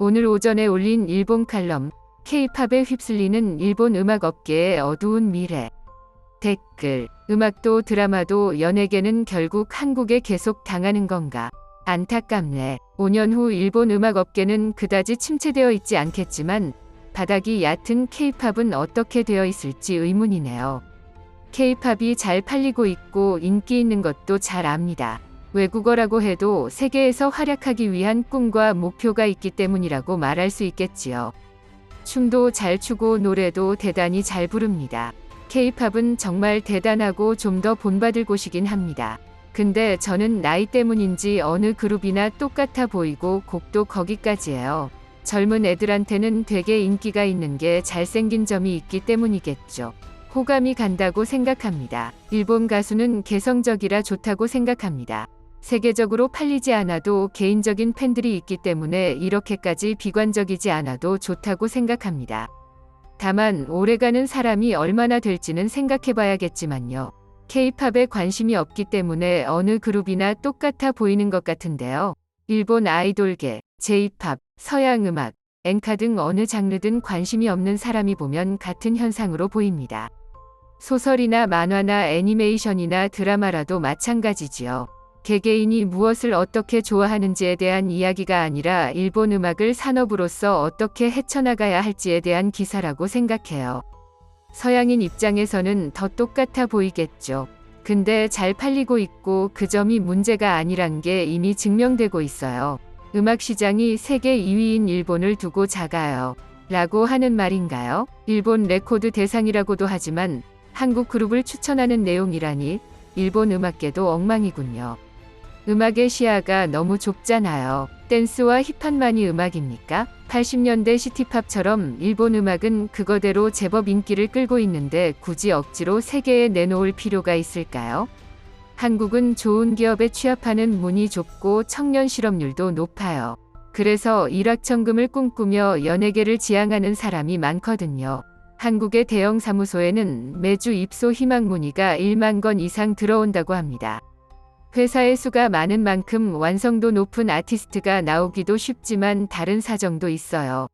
오늘 오전에 올린 일본 칼럼, K-팝에 휩쓸리는 일본 음악 업계의 어두운 미래. 댓글, 음악도 드라마도 연예계는 결국 한국에 계속 당하는 건가? 안타깝네. 5년 후 일본 음악 업계는 그다지 침체되어 있지 않겠지만 바닥이 얕은 K-팝은 어떻게 되어 있을지 의문이네요. K-팝이 잘 팔리고 있고 인기 있는 것도 잘 압니다. 외국어라고 해도 세계에서 활약하기 위한 꿈과 목표가 있기 때문이라고 말할 수 있겠지요. 춤도 잘 추고 노래도 대단히 잘 부릅니다. K-팝은 정말 대단하고 좀 더 본받을 곳이긴 합니다. 근데 저는 나이 때문인지 어느 그룹이나 똑같아 보이고 곡도 거기까지예요. 젊은 애들한테는 되게 인기가 있는 게 잘생긴 점이 있기 때문이겠죠. 호감이 간다고 생각합니다. 일본 가수는 개성적이라 좋다고 생각합니다. 세계적으로 팔리지 않아도 개인적인 팬들이 있기 때문에 이렇게까지 비관적이지 않아도 좋다고 생각합니다. 다만 오래가는 사람이 얼마나 될지는 생각해봐야겠지만요. K-팝에 관심이 없기 때문에 어느 그룹이나 똑같아 보이는 것 같은데요. 일본 아이돌계, J-팝, 서양 음악, 엔카 등 어느 장르든 관심이 없는 사람이 보면 같은 현상으로 보입니다. 소설이나 만화나 애니메이션이나 드라마라도 마찬가지지요. 개개인이 무엇을 어떻게 좋아하는지에 대한 이야기가 아니라 일본 음악을 산업으로서 어떻게 헤쳐나가야 할지에 대한 기사라고 생각해요. 서양인 입장에서는 더 똑같아 보이겠죠. 근데 잘 팔리고 있고 그 점이 문제가 아니란 게 이미 증명되고 있어요. 음악 시장이 세계 2위인 일본을 두고 작아요. 라고 하는 말인가요? 일본 레코드 대상이라고도 하지만 한국 그룹을 추천하는 내용이라니 일본 음악계도 엉망이군요. 음악의 시야가 너무 좁잖아요. 댄스와 힙합만이 음악입니까? 80년대 시티팝처럼 일본 음악은 그거대로 제법 인기를 끌고 있는데 굳이 억지로 세계에 내놓을 필요가 있을까요? 한국은 좋은 기업에 취업하는 문이 좁고 청년 실업률도 높아요. 그래서 일확천금을 꿈꾸며 연예계를 지향하는 사람이 많거든요. 한국의 대형 사무소에는 매주 입소 희망 문의가 1만 건 이상 들어온다고 합니다. 회사의 수가 많은 만큼 완성도 높은 아티스트가 나오기도 쉽지만 다른 사정도 있어요.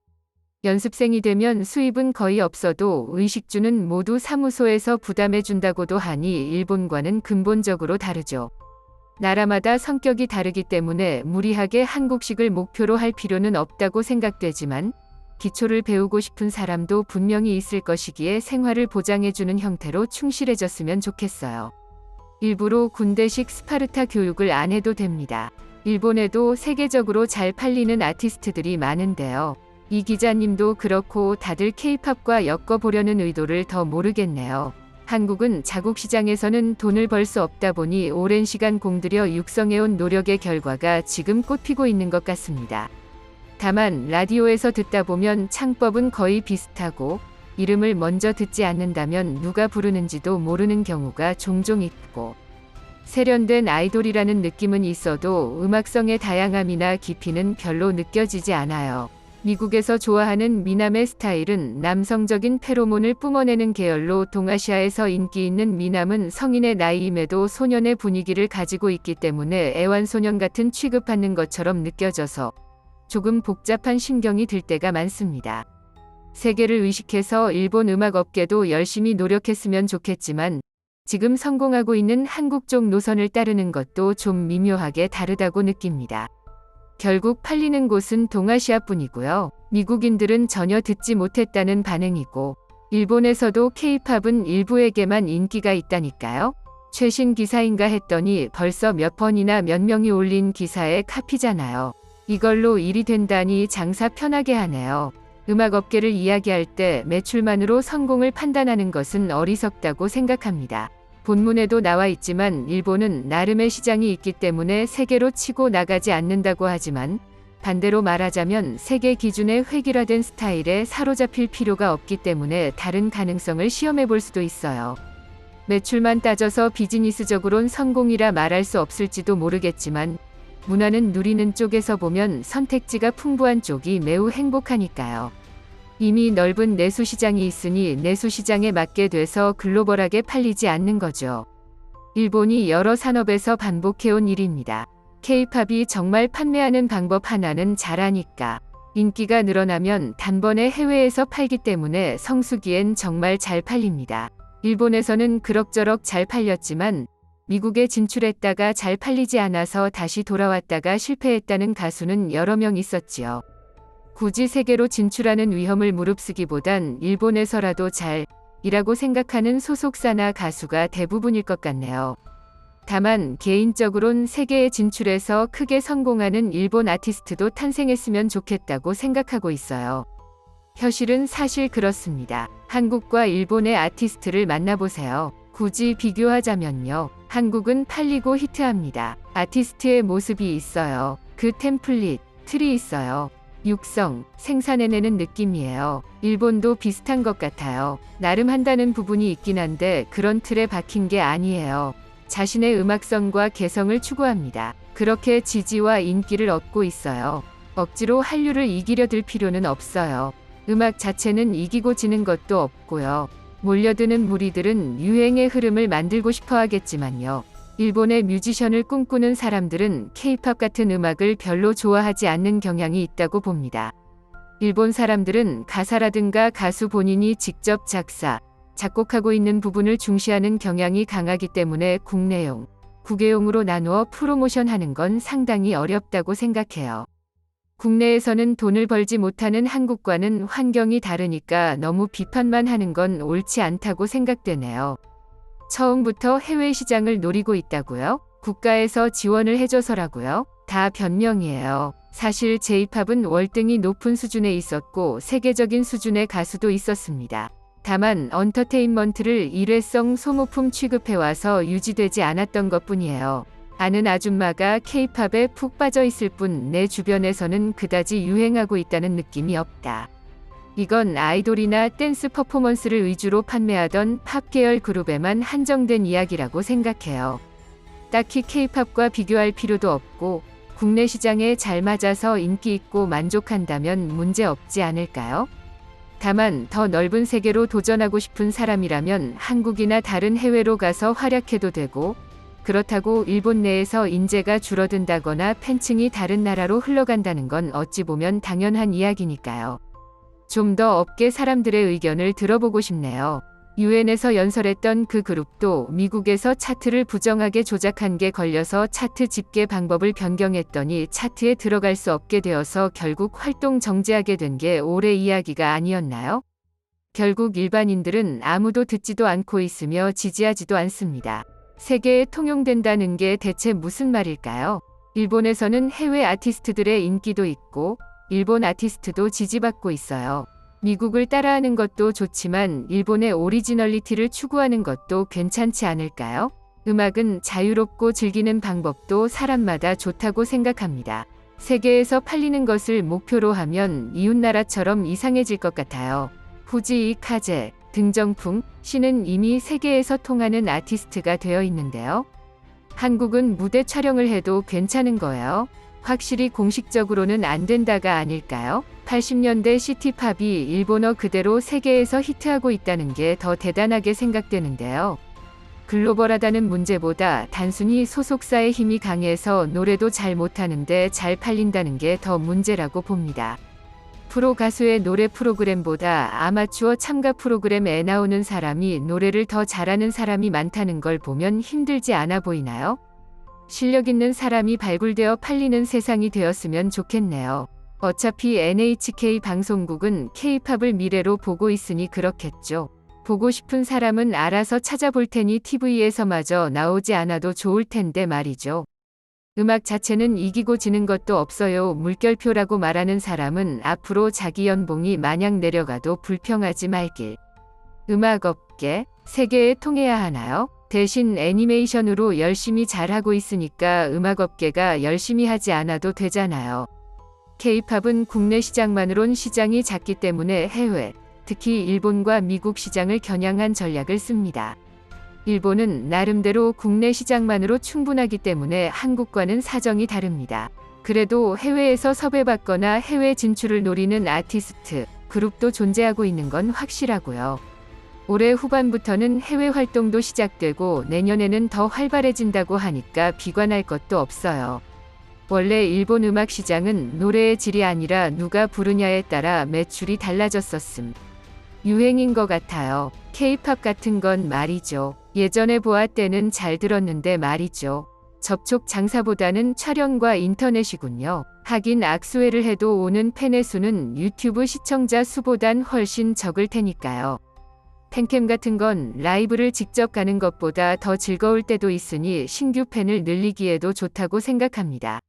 연습생이 되면 수입은 거의 없어도 의식주는 모두 사무소에서 부담해준다고도 하니 일본과는 근본적으로 다르죠. 나라마다 성격이 다르기 때문에 무리하게 한국식을 목표로 할 필요는 없다고 생각되지만 기초를 배우고 싶은 사람도 분명히 있을 것이기에 생활을 보장해주는 형태로 충실해졌으면 좋겠어요. 일부러 군대식 스파르타 교육을 안 해도 됩니다. 일본에도 세계적으로 잘 팔리는 아티스트들이 많은데요. 이 기자님도 그렇고 다들 K-팝과 엮어보려는 의도를 더 모르겠네요. 한국은 자국 시장에서는 돈을 벌 수 없다 보니 오랜 시간 공들여 육성해온 노력의 결과가 지금 꽃피고 있는 것 같습니다. 다만 라디오에서 듣다 보면 창법은 거의 비슷하고 이름을 먼저 듣지 않는다면 누가 부르는지도 모르는 경우가 종종 있고 세련된 아이돌이라는 느낌은 있어도 음악성의 다양함이나 깊이는 별로 느껴지지 않아요. 미국에서 좋아하는 미남의 스타일은 남성적인 페로몬을 뿜어내는 계열로 동아시아에서 인기 있는 미남은 성인의 나이임에도 소년의 분위기를 가지고 있기 때문에 애완소년 같은 취급받는 것처럼 느껴져서 조금 복잡한 심경이 들 때가 많습니다. 세계를 의식해서 일본 음악 업계도 열심히 노력했으면 좋겠지만 지금 성공하고 있는 한국 쪽 노선을 따르는 것도 좀 미묘하게 다르다고 느낍니다. 결국 팔리는 곳은 동아시아뿐이고요. 미국인들은 전혀 듣지 못했다는 반응이고 일본에서도 K-팝은 일부에게만 인기가 있다니까요. 최신 기사인가 했더니 벌써 몇 번이나 몇 명이 올린 기사의 카피잖아요. 이걸로 일이 된다니 장사 편하게 하네요. 음악업계를 이야기할 때 매출만으로 성공을 판단하는 것은 어리석다고 생각합니다. 본문에도 나와 있지만 일본은 나름의 시장이 있기 때문에 세계로 치고 나가지 않는다고 하지만 반대로 말하자면 세계 기준의 획일화된 스타일에 사로잡힐 필요가 없기 때문에 다른 가능성을 시험해 볼 수도 있어요. 매출만 따져서 비즈니스적으론 성공이라 말할 수 없을지도 모르겠지만 문화는 누리는 쪽에서 보면 선택지가 풍부한 쪽이 매우 행복하니까요. 이미 넓은 내수시장이 있으니 내수시장에 맞게 돼서 글로벌하게 팔리지 않는 거죠. 일본이 여러 산업에서 반복해온 일입니다. K-팝이 정말 판매하는 방법 하나는 잘 아니까. 인기가 늘어나면 단번에 해외에서 팔기 때문에 성수기엔 정말 잘 팔립니다. 일본에서는 그럭저럭 잘 팔렸지만 미국에 진출했다가 잘 팔리지 않아서 다시 돌아왔다가 실패했다는 가수는 여러 명 있었지요. 굳이 세계로 진출하는 위험을 무릅쓰기보단 일본에서라도 잘이라고 생각하는 소속사나 가수가 대부분일 것 같네요. 다만 개인적으론 세계에 진출해서 크게 성공하는 일본 아티스트도 탄생했으면 좋겠다고 생각하고 있어요. 현실은 사실 그렇습니다. 한국과 일본의 아티스트를 만나보세요. 굳이 비교하자면요. 한국은 팔리고 히트합니다. 아티스트의 모습이 있어요. 그 템플릿, 틀이 있어요. 육성, 생산해내는 느낌이에요. 일본도 비슷한 것 같아요. 나름 한다는 부분이 있긴 한데 그런 틀에 박힌 게 아니에요. 자신의 음악성과 개성을 추구합니다. 그렇게 지지와 인기를 얻고 있어요. 억지로 한류를 이기려 들 필요는 없어요. 음악 자체는 이기고 지는 것도 없고요. 몰려드는 무리들은 유행의 흐름을 만들고 싶어 하겠지만요. 일본의 뮤지션을 꿈꾸는 사람들은 K-팝 같은 음악을 별로 좋아하지 않는 경향이 있다고 봅니다. 일본 사람들은 가사라든가 가수 본인이 직접 작사, 작곡하고 있는 부분을 중시하는 경향이 강하기 때문에 국내용, 국외용으로 나누어 프로모션하는 건 상당히 어렵다고 생각해요. 국내에서는 돈을 벌지 못하는 한국과는 환경이 다르니까 너무 비판만 하는 건 옳지 않다고 생각되네요. 처음부터 해외 시장을 노리고 있다고요? 국가에서 지원을 해줘서라고요? 다 변명이에요. 사실 J-팝은 월등히 높은 수준에 있었고 세계적인 수준의 가수도 있었습니다. 다만 언터테인먼트를 일회성 소모품 취급해와서 유지되지 않았던 것뿐이에요. 아는 아줌마가 K-팝에 푹 빠져 있을 뿐 내 주변에서는 그다지 유행하고 있다는 느낌이 없다. 이건 아이돌이나 댄스 퍼포먼스를 위주로 판매하던 팝 계열 그룹에만 한정된 이야기라고 생각해요. 딱히 K-팝과 비교할 필요도 없고 국내 시장에 잘 맞아서 인기 있고 만족한다면 문제 없지 않을까요? 다만 더 넓은 세계로 도전하고 싶은 사람이라면 한국이나 다른 해외로 가서 활약해도 되고 그렇다고 일본 내에서 인재가 줄어든다거나 팬층이 다른 나라로 흘러간다는 건 어찌 보면 당연한 이야기니까요. 좀 더 업계 사람들의 의견을 들어보고 싶네요. 유엔에서 연설했던 그 그룹도 미국에서 차트를 부정하게 조작한 게 걸려서 차트 집계 방법을 변경했더니 차트에 들어갈 수 없게 되어서 결국 활동 정지하게 된 게 올해 이야기가 아니었나요? 결국 일반인들은 아무도 듣지도 않고 있으며 지지하지도 않습니다. 세계에 통용된다는 게 대체 무슨 말일까요? 일본에서는 해외 아티스트들의 인기도 있고 일본 아티스트도 지지받고 있어요. 미국을 따라하는 것도 좋지만 일본의 오리지널리티를 추구하는 것도 괜찮지 않을까요? 음악은 자유롭고 즐기는 방법도 사람마다 좋다고 생각합니다. 세계에서 팔리는 것을 목표로 하면 이웃나라처럼 이상해질 것 같아요. 후지이 카제, 등정풍 씨는 이미 세계에서 통하는 아티스트가 되어 있는데요. 한국은 무대 촬영을 해도 괜찮은 거예요. 확실히 공식적으로는 안 된다가 아닐까요? 80년대 시티팝이 일본어 그대로 세계에서 히트하고 있다는 게 더 대단하게 생각되는데요. 글로벌하다는 문제보다 단순히 소속사의 힘이 강해서 노래도 잘 못하는데 잘 팔린다는 게 더 문제라고 봅니다. 프로 가수의 노래 프로그램보다 아마추어 참가 프로그램에 나오는 사람이 노래를 더 잘하는 사람이 많다는 걸 보면 힘들지 않아 보이나요? 실력 있는 사람이 발굴되어 팔리는 세상이 되었으면 좋겠네요. 어차피 NHK 방송국은 K-팝을 미래로 보고 있으니 그렇겠죠. 보고 싶은 사람은 알아서 찾아볼 테니 TV에서마저 나오지 않아도 좋을 텐데 말이죠. 음악 자체는 이기고 지는 것도 없어요. 물결표라고 말하는 사람은 앞으로 자기 연봉이 마냥 내려가도 불평하지 말길. 음악업계, 세계에 통해야 하나요? 대신 애니메이션으로 열심히 잘하고 있으니까 음악업계가 열심히 하지 않아도 되잖아요. K-팝은 국내 시장만으론 시장이 작기 때문에 해외, 특히 일본과 미국 시장을 겨냥한 전략을 씁니다. 일본은 나름대로 국내 시장만으로 충분하기 때문에 한국과는 사정이 다릅니다. 그래도 해외에서 섭외받거나 해외 진출을 노리는 아티스트, 그룹도 존재하고 있는 건 확실하고요. 올해 후반부터는 해외 활동도 시작되고 내년에는 더 활발해진다고 하니까 비관할 것도 없어요. 원래 일본 음악 시장은 노래의 질이 아니라 누가 부르냐에 따라 매출이 달라졌었음. 유행인 것 같아요. K-팝 같은 건 말이죠. 예전에 보아 때는 잘 들었는데 말이죠. 접촉 장사보다는 촬영과 인터넷이군요. 하긴 악수회를 해도 오는 팬의 수는 유튜브 시청자 수보단 훨씬 적을 테니까요. 팬캠 같은 건 라이브를 직접 가는 것보다 더 즐거울 때도 있으니 신규 팬을 늘리기에도 좋다고 생각합니다.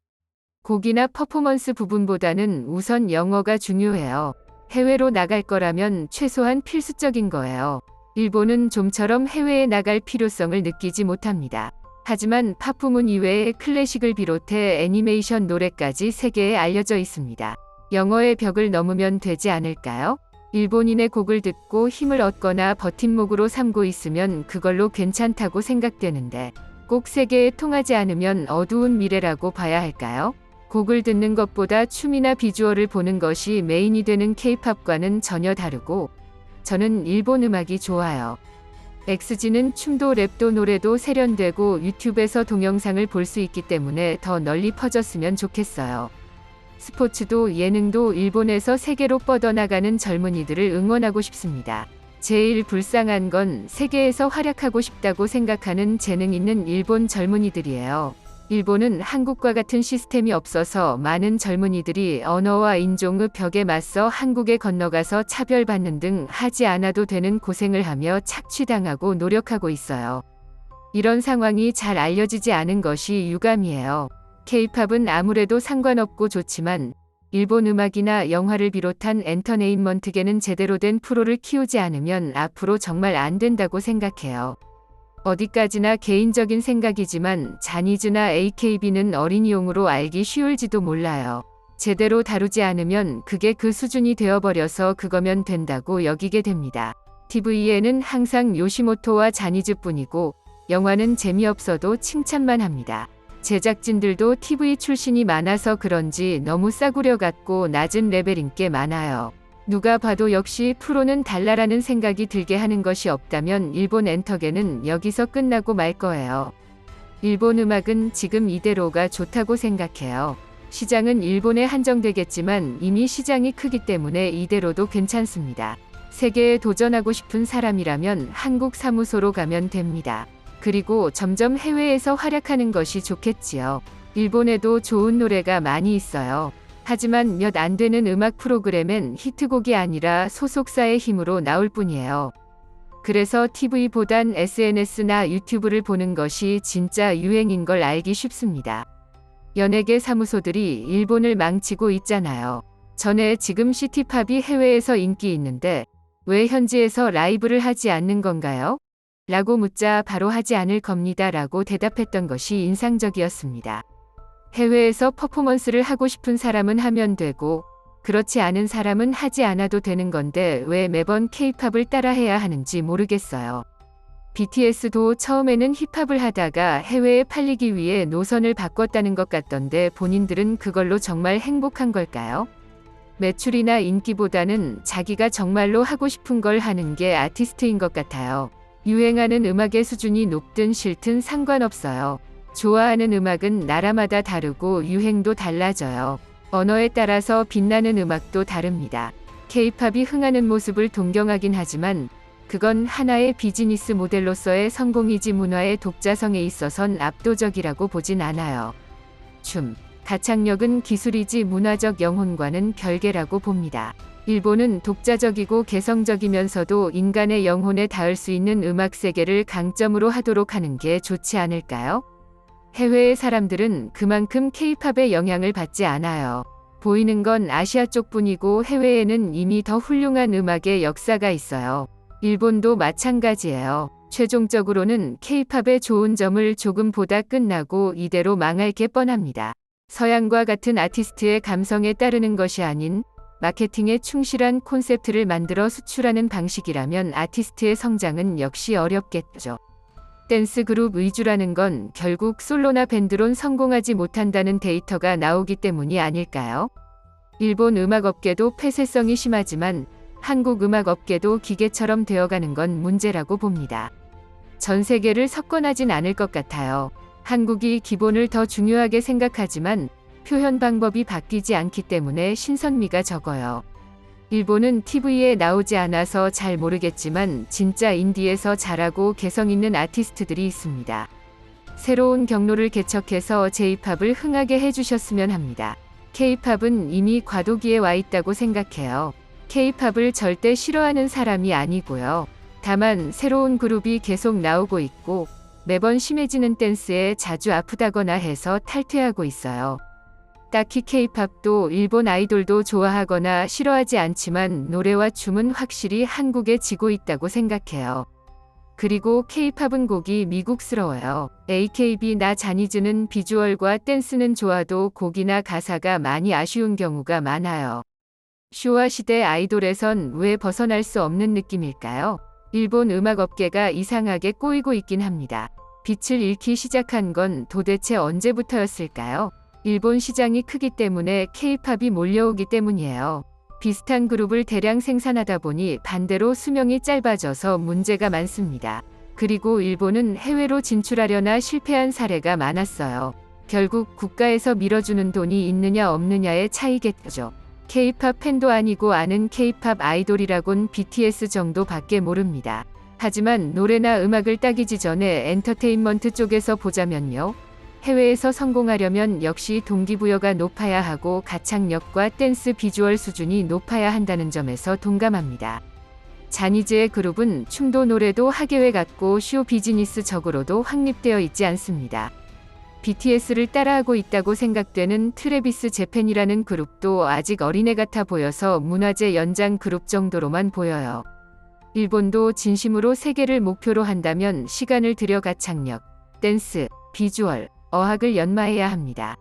곡이나 퍼포먼스 부분보다는 우선 영어가 중요해요. 해외로 나갈 거라면 최소한 필수적인 거예요. 일본은 좀처럼 해외에 나갈 필요성을 느끼지 못합니다. 하지만 팝 부문 이외에 클래식을 비롯해 애니메이션 노래까지 세계에 알려져 있습니다. 영어의 벽을 넘으면 되지 않을까요? 일본인의 곡을 듣고 힘을 얻거나 버팀목으로 삼고 있으면 그걸로 괜찮다고 생각되는데 꼭 세계에 통하지 않으면 어두운 미래라고 봐야 할까요? 곡을 듣는 것보다 춤이나 비주얼을 보는 것이 메인이 되는 K-팝과는 전혀 다르고 저는 일본 음악이 좋아요. XG는 춤도 랩도 노래도 세련되고 유튜브에서 동영상을 볼 수 있기 때문에 더 널리 퍼졌으면 좋겠어요. 스포츠도 예능도 일본에서 세계로 뻗어나가는 젊은이들을 응원하고 싶습니다. 제일 불쌍한 건 세계에서 활약하고 싶다고 생각하는 재능 있는 일본 젊은이들이에요. 일본은 한국과 같은 시스템이 없어서 많은 젊은이들이 언어와 인종의 벽에 맞서 한국에 건너가서 차별받는 등 하지 않아도 되는 고생을 하며 착취당하고 노력하고 있어요. 이런 상황이 잘 알려지지 않은 것이 유감이에요. K-팝은 아무래도 상관없고 좋지만 일본 음악이나 영화를 비롯한 엔터테인먼트계는 제대로 된 프로를 키우지 않으면 앞으로 정말 안 된다고 생각해요. 어디까지나 개인적인 생각이지만 자니즈나 AKB는 어린이용으로 알기 쉬울지도 몰라요. 제대로 다루지 않으면 그게 그 수준이 되어버려서 그거면 된다고 여기게 됩니다. TV에는 항상 요시모토와 자니즈뿐이고 영화는 재미없어도 칭찬만 합니다. 제작진들도 TV 출신이 많아서 그런지 너무 싸구려 같고 낮은 레벨인 게 많아요. 누가 봐도 역시 프로는 달라라는 생각이 들게 하는 것이 없다면 일본 엔터계는 여기서 끝나고 말 거예요. 일본 음악은 지금 이대로가 좋다고 생각해요. 시장은 일본에 한정되겠지만 이미 시장이 크기 때문에 이대로도 괜찮습니다. 세계에 도전하고 싶은 사람이라면 한국 사무소로 가면 됩니다. 그리고 점점 해외에서 활약하는 것이 좋겠지요. 일본에도 좋은 노래가 많이 있어요. 하지만 몇 안 되는 음악 프로그램엔 히트곡이 아니라 소속사의 힘으로 나올 뿐이에요. 그래서 TV보단 SNS나 유튜브를 보는 것이 진짜 유행인 걸 알기 쉽습니다. 연예계 사무소들이 일본을 망치고 있잖아요. 전에 지금 시티팝이 해외에서 인기 있는데 왜 현지에서 라이브를 하지 않는 건가요? 라고 묻자 바로 하지 않을 겁니다 라고 대답했던 것이 인상적이었습니다. 해외에서 퍼포먼스를 하고 싶은 사람은 하면 되고 그렇지 않은 사람은 하지 않아도 되는 건데 왜 매번 K-팝을 따라해야 하는지 모르겠어요. BTS도 처음에는 힙합을 하다가 해외에 팔리기 위해 노선을 바꿨다는 것 같던데 본인들은 그걸로 정말 행복한 걸까요? 매출이나 인기보다는 자기가 정말로 하고 싶은 걸 하는 게 아티스트인 것 같아요. 유행하는 음악의 수준이 높든 싫든 상관없어요. 좋아하는 음악은 나라마다 다르고 유행도 달라져요. 언어에 따라서 빛나는 음악도 다릅니다. K-팝이 흥하는 모습을 동경하긴 하지만 그건 하나의 비즈니스 모델로서의 성공이지 문화의 독자성에 있어선 압도적이라고 보진 않아요. 춤, 가창력은 기술이지 문화적 영혼과는 별개라고 봅니다. 일본은 독자적이고 개성적이면서도 인간의 영혼에 닿을 수 있는 음악 세계를 강점으로 하도록 하는 게 좋지 않을까요? 해외의 사람들은 그만큼 K-팝의 영향을 받지 않아요. 보이는 건 아시아 쪽뿐이고 해외에는 이미 더 훌륭한 음악의 역사가 있어요. 일본도 마찬가지예요. 최종적으로는 K-팝의 좋은 점을 조금 보다 끝나고 이대로 망할 게 뻔합니다. 서양과 같은 아티스트의 감성에 따르는 것이 아닌 마케팅에 충실한 콘셉트를 만들어 수출하는 방식이라면 아티스트의 성장은 역시 어렵겠죠. 댄스 그룹 위주라는 건 결국 솔로나 밴드론 성공하지 못한다는 데이터가 나오기 때문이 아닐까요? 일본 음악업계도 폐쇄성이 심하지만 한국 음악업계도 기계처럼 되어가는 건 문제라고 봅니다. 전 세계를 석권하진 않을 것 같아요. 한국이 기본을 더 중요하게 생각하지만 표현 방법이 바뀌지 않기 때문에 신선미가 적어요. 일본은 TV에 나오지 않아서 잘 모르겠지만 진짜 인디에서 잘하고 개성 있는 아티스트들이 있습니다. 새로운 경로를 개척해서 J-팝을 흥하게 해주셨으면 합니다. K-팝은 이미 과도기에 와 있다고 생각해요. K-팝을 절대 싫어하는 사람이 아니고요. 다만 새로운 그룹이 계속 나오고 있고 매번 심해지는 댄스에 자주 아프다거나 해서 탈퇴하고 있어요. 딱히 K-팝도 일본 아이돌도 좋아하거나 싫어하지 않지만 노래와 춤은 확실히 한국에 지고 있다고 생각해요. 그리고 K-팝은 곡이 미국스러워요. AKB나 자니즈는 비주얼과 댄스는 좋아도 곡이나 가사가 많이 아쉬운 경우가 많아요. 쇼와 시대 아이돌에선 왜 벗어날 수 없는 느낌일까요? 일본 음악 업계가 이상하게 꼬이고 있긴 합니다. 빛을 잃기 시작한 건 도대체 언제부터였을까요? 일본 시장이 크기 때문에 K-팝이 몰려오기 때문이에요. 비슷한 그룹을 대량 생산하다 보니 반대로 수명이 짧아져서 문제가 많습니다. 그리고 일본은 해외로 진출하려나 실패한 사례가 많았어요. 결국 국가에서 밀어주는 돈이 있느냐 없느냐의 차이겠죠. K-팝 팬도 아니고 아는 K-팝 아이돌이라곤 BTS 정도밖에 모릅니다. 하지만 노래나 음악을 따기지 전에 엔터테인먼트 쪽에서 보자면요. 해외에서 성공하려면 역시 동기부여가 높아야 하고 가창력과 댄스 비주얼 수준이 높아야 한다는 점에서 동감합니다. 자니즈의 그룹은 춤도 노래도 하계회 같고 쇼 비즈니스적으로도 확립되어 있지 않습니다. BTS를 따라하고 있다고 생각되는 트래비스 재팬이라는 그룹도 아직 어린애 같아 보여서 문화재 연장 그룹 정도로만 보여요. 일본도 진심으로 세계를 목표로 한다면 시간을 들여 가창력, 댄스, 비주얼, 어학을 연마해야 합니다.